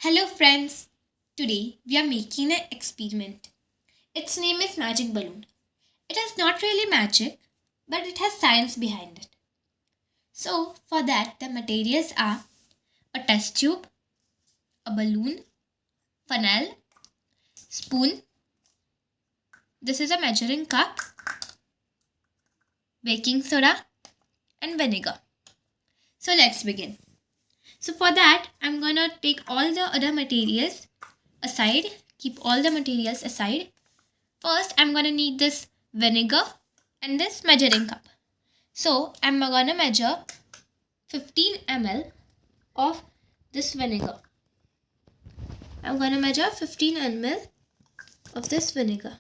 Hello friends, today we are making an experiment. Its name is magic balloon. It is not really magic, but it has science behind it. So for that the materials are a test tube, a balloon, funnel, spoon, this is a measuring cup, baking soda and vinegar. So let's begin. So for that I'm gonna take all the other materials aside, keep all the materials aside. First, I'm gonna need this vinegar and this measuring cup. So, I'm gonna measure 15 ml of this vinegar. I'm gonna measure 15 ml of this vinegar.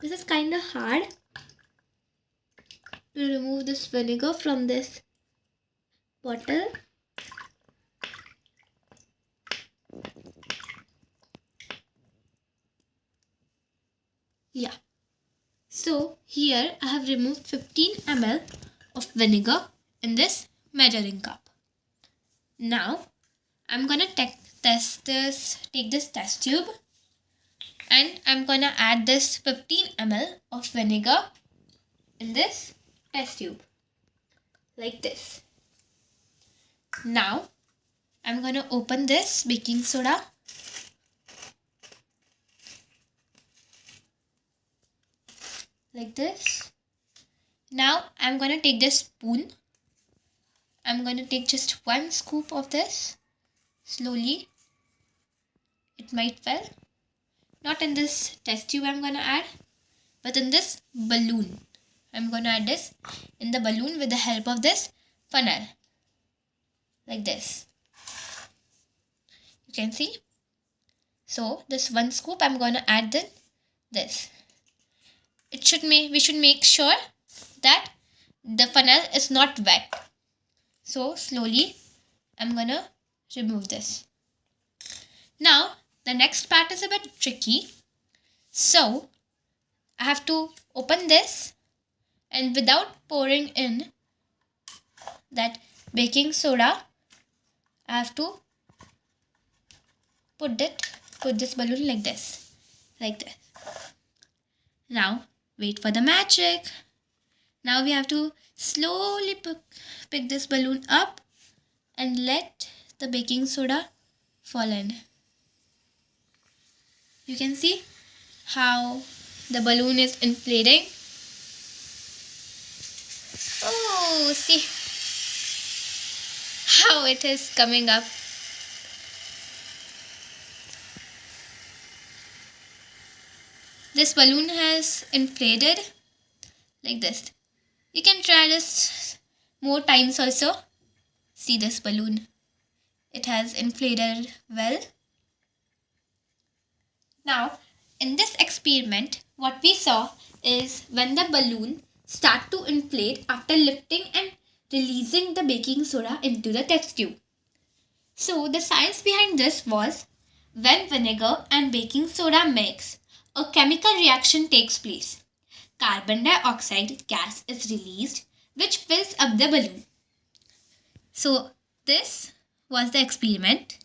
This is kind of hard to remove this vinegar from this bottle. Yeah. So here I have removed 15 ml of vinegar in this measuring cup. Now I'm gonna take this test tube and I'm gonna add this 15 ml of vinegar in this test tube like this. Now I'm gonna open this baking soda. Like this. Now I'm gonna take this spoon. I'm gonna take just one scoop of this slowly. It might fall. Not in this test tube I'm gonna add, but in this balloon. I'm gonna add this in the balloon with the help of this funnel. Like this. You can see. So this one scoop I'm gonna add this. We should make sure that the funnel is not wet. So slowly I'm gonna remove this. Now the next part is a bit tricky. So I have to open this and without pouring in that baking soda, I have to put this balloon like this. Now wait for the magic. Now we have to slowly pick this balloon up and let the baking soda fall in. You can see how the balloon is inflating. Oh, see how it is coming up. This balloon has inflated like this. You can try this more times also. See this balloon. It has inflated well. Now, in this experiment, what we saw is when the balloon starts to inflate after lifting and releasing the baking soda into the test tube. So, the science behind this was when vinegar and baking soda mix, a chemical reaction takes place. Carbon dioxide gas is released, which fills up the balloon. So this was the experiment.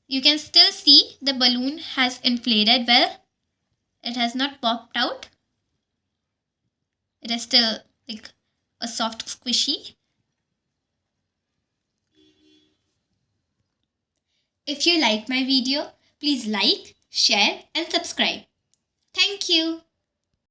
You can still see the balloon has inflated well. It has not popped out. It is still like a soft squishy. If you like my video, please like, share and subscribe. Thank you.